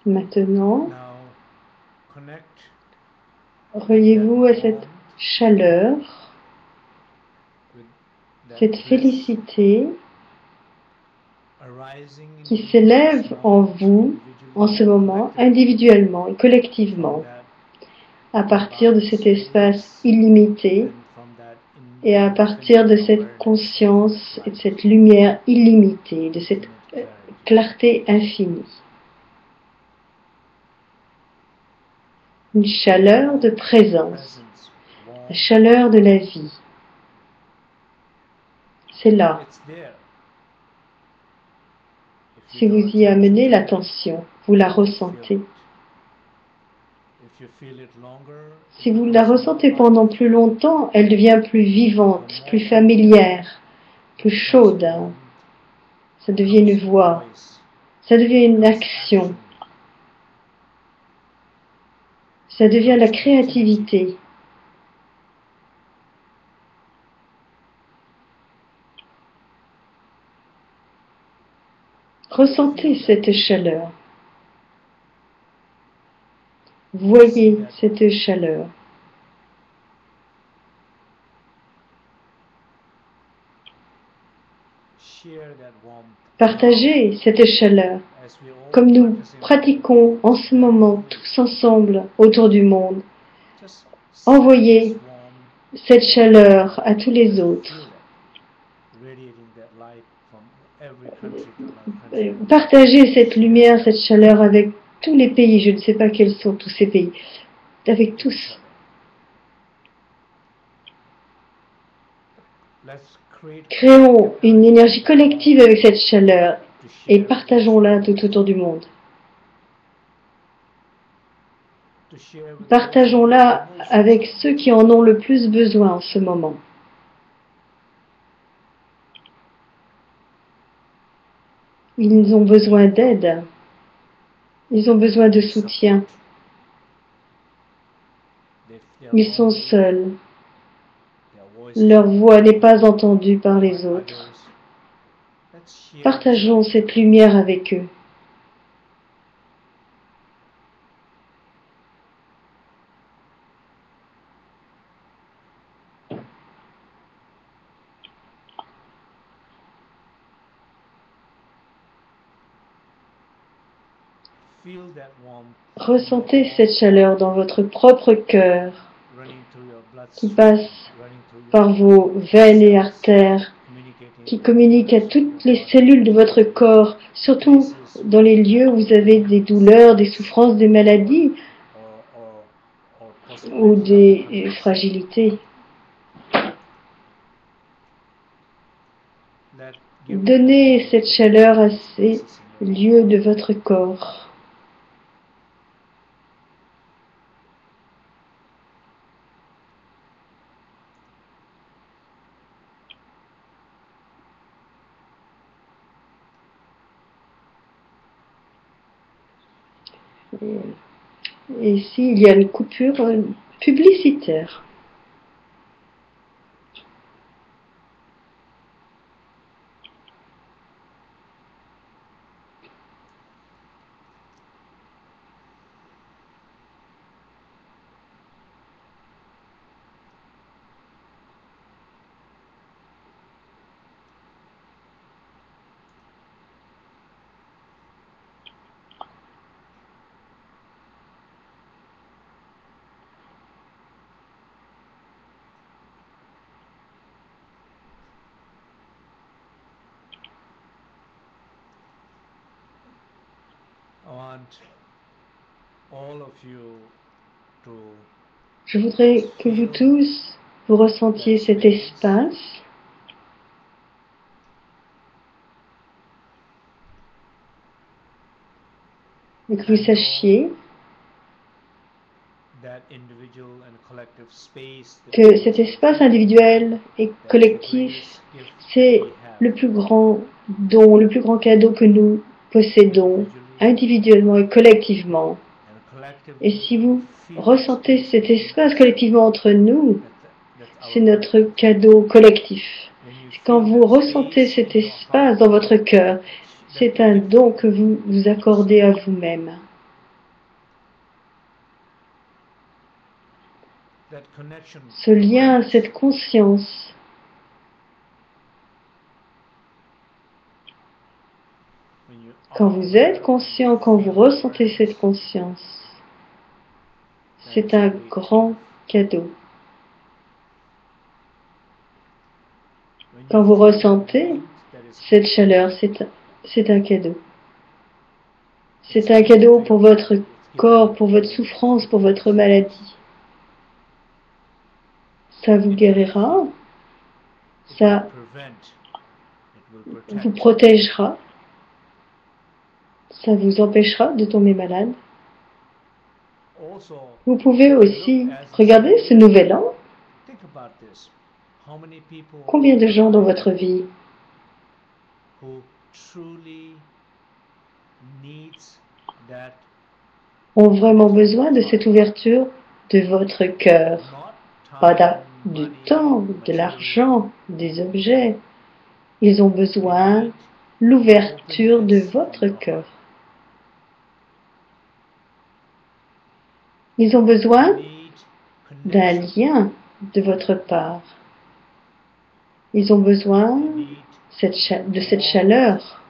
Maintenant, now connect reliez-vous à cette chaleur, with that cette bliss félicité arising in qui you s'élève this en moment, vous en ce individually, moment, collectively, individuellement et collectivement, from that à partir de cet vast espace space illimité and from that et à partir de infinite cette awareness conscience of et de light, cette lumière illimitée, de cette infinite clarity. clarté infinie. Une chaleur de présence, Presence, la warm, chaleur de la vie. C'est là. it's there. If you Si vous give y attention amenez to it, l'attention, vous la you feel ressentez. it. If you feel it longer, Si it vous la becomes more ressentez alive, pendant plus longtemps, elle devient plus vivante, more plus familiar, familière, plus it chaude. transforms, Ça devient une becomes voix, voice, ça devient une becomes action, action, ça devient la becomes creativity. créativité. Ressentez cette chaleur. Voyez cette chaleur. Share that warmth Partagez cette chaleur, as we all comme nous practice in pratiquons en ce moment tous ensemble autour du monde. just send Envoyez this warm cette chaleur à tous les autres. feel that radiating that light from every country to another country. Partagez cette lumière, cette chaleur avec tous les pays. Je ne sais pas quels sont tous ces pays. Avec Each tous. other. Let's create Créons une collective énergie energy collective avec cette chaleur to et share with partageons-la those tout autour du monde. to share with those who Partageons-la are most avec concerned. ceux qui en ont le plus besoin en ce moment. Ils ont besoin d'aide. Ils ont besoin de soutien. Ils sont seuls. Leur voix n'est pas entendue par les autres. Partageons cette lumière avec eux. Ressentez cette chaleur dans votre propre cœur qui passe par vos veines et artères, qui communique à toutes les cellules de votre corps, surtout dans les lieux où vous avez des douleurs, des souffrances, des maladies ou des fragilités. Donnez cette chaleur à ces lieux de votre corps. Et ici, il y a une coupure publicitaire. Je voudrais que vous tous, vous ressentiez cet espace et que vous sachiez que cet espace individuel et collectif, c'est le plus grand don, le plus grand cadeau que nous possédons individuellement et collectivement. Et si vous ressentez cet espace collectivement entre nous, c'est notre cadeau collectif. Quand vous ressentez cet espace dans votre cœur, c'est un don que vous vous accordez à vous-même. that connection. ce lien, cette conscience. When you Quand vous êtes conscient, quand vous ressentez cette conscience, c'est un grand cadeau. Quand vous ressentez cette chaleur, c'est un cadeau. C'est un cadeau pour votre corps, pour votre souffrance, pour votre maladie. Ça vous guérira, ça vous protégera, ça vous empêchera de tomber malade. Vous pouvez aussi regarder ce nouvel an. Combien de gens dans votre vie ont vraiment besoin de cette ouverture de votre cœur? Pas du temps, de l'argent, des objets. Ils ont besoin de l'ouverture de votre cœur. Ils ont besoin d'un lien de votre part. Ils ont besoin de cette chaleur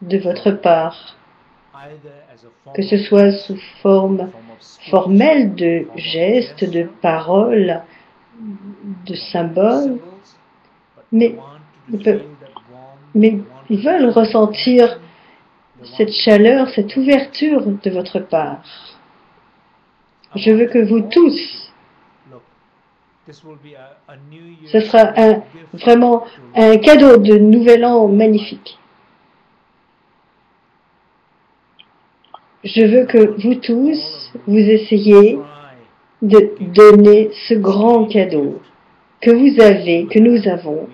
de votre part, que ce soit sous forme formelle de gestes, de paroles, de symboles, mais ils veulent ressentir cette chaleur, cette ouverture de votre part. Je veux que vous tous, ce sera vraiment un cadeau de nouvel an magnifique. Je veux que vous tous, vous essayiez de donner ce grand cadeau que vous avez, que nous avons,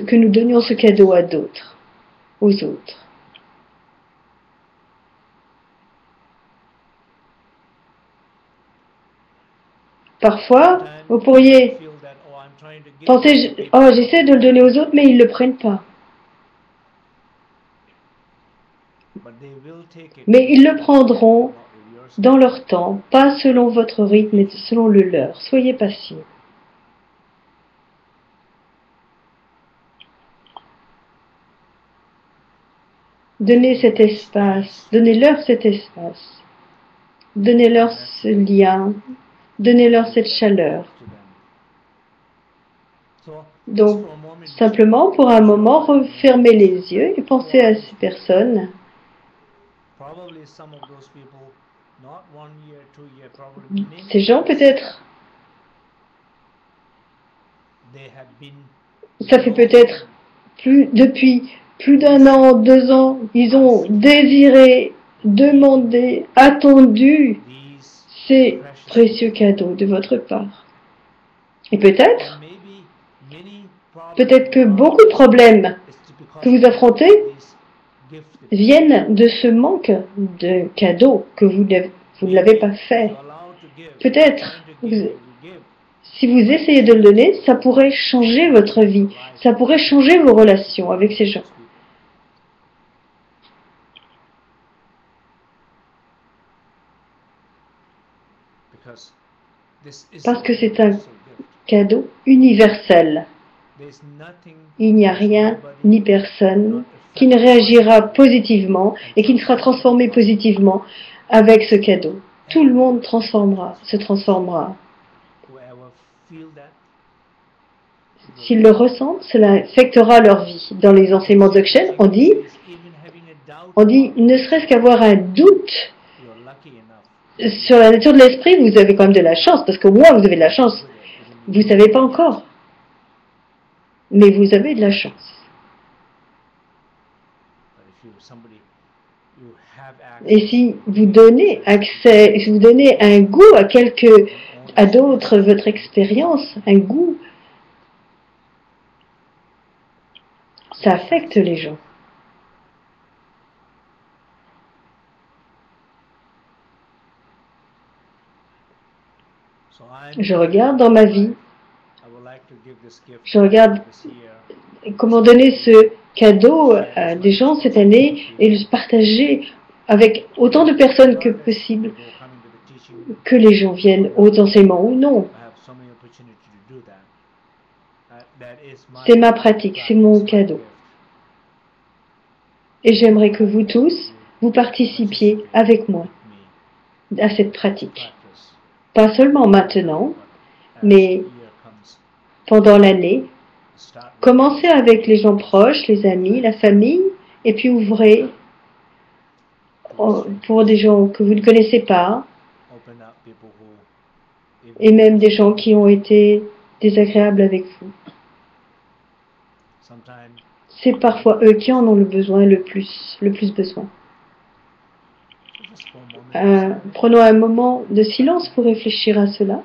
que nous donnions ce cadeau à d'autres, aux autres. Parfois, vous pourriez penser, oh, j'essaie de le donner aux autres, mais ils ne le prennent pas. Mais ils le prendront dans leur temps, pas selon votre rythme, mais selon le leur. Soyez patient. Donnez cet espace, donnez-leur cet espace, donnez-leur ce lien, donnez-leur cette chaleur. Donc, simplement, pour un moment, refermez les yeux et pensez à ces personnes. Ces gens, peut-être, ça fait peut-être depuis plus d'un an, 2 ans, ils ont désiré, demandé, attendu ces précieux cadeaux de votre part. Et peut-être que beaucoup de problèmes que vous affrontez viennent de ce manque de cadeaux que vous ne l'avez pas fait. Peut-être, si vous essayez de le donner, ça pourrait changer votre vie, ça pourrait changer vos relations avec ces gens. Parce que c'est un cadeau universel. Il n'y a rien ni personne qui ne réagira positivement et qui ne sera transformé positivement avec ce cadeau. Tout le monde se transformera. S'ils le ressentent, cela affectera leur vie. Dans les enseignements Dzogchen, on dit, ne serait-ce qu'avoir un doute sur la nature de l'esprit, vous avez quand même de la chance, parce qu'au moins vous avez de la chance. Vous ne savez pas encore, mais vous avez de la chance. Et si vous donnez accès, si vous donnez un goût à d'autres votre expérience, un goût, ça affecte les gens. Je regarde dans ma vie, je regarde comment donner ce cadeau à des gens cette année et le partager avec autant de personnes que possible, que les gens viennent aux enseignements ou non. C'est ma pratique, c'est mon cadeau. Et j'aimerais que vous tous, vous participiez avec moi à cette pratique. Pas seulement maintenant, mais pendant l'année. Commencez avec les gens proches, les amis, la famille, et puis ouvrez pour des gens que vous ne connaissez pas, et même des gens qui ont été désagréables avec vous. C'est parfois eux qui en ont le besoin le plus besoin. Prenons un moment de silence pour réfléchir à cela.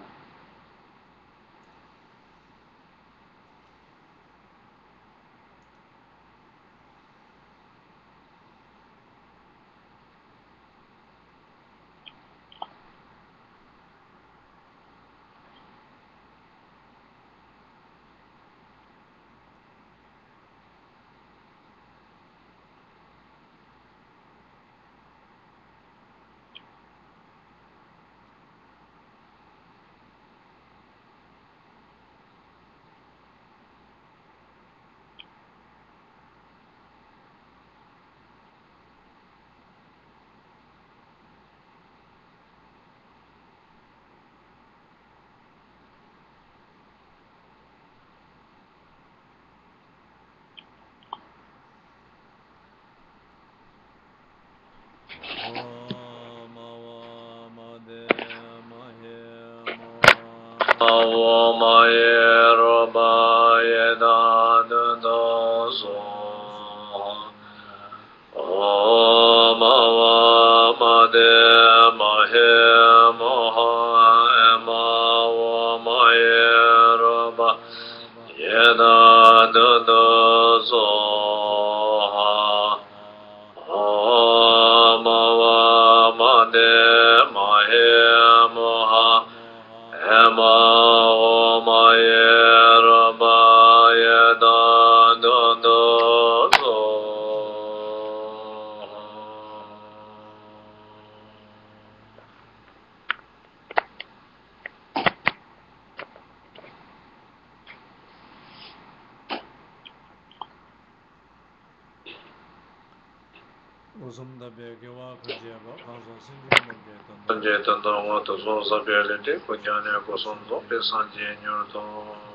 Sanjay Tandara Wata So Sabya Lete Kunyanya Kosondo Pe Sanjay Nyorto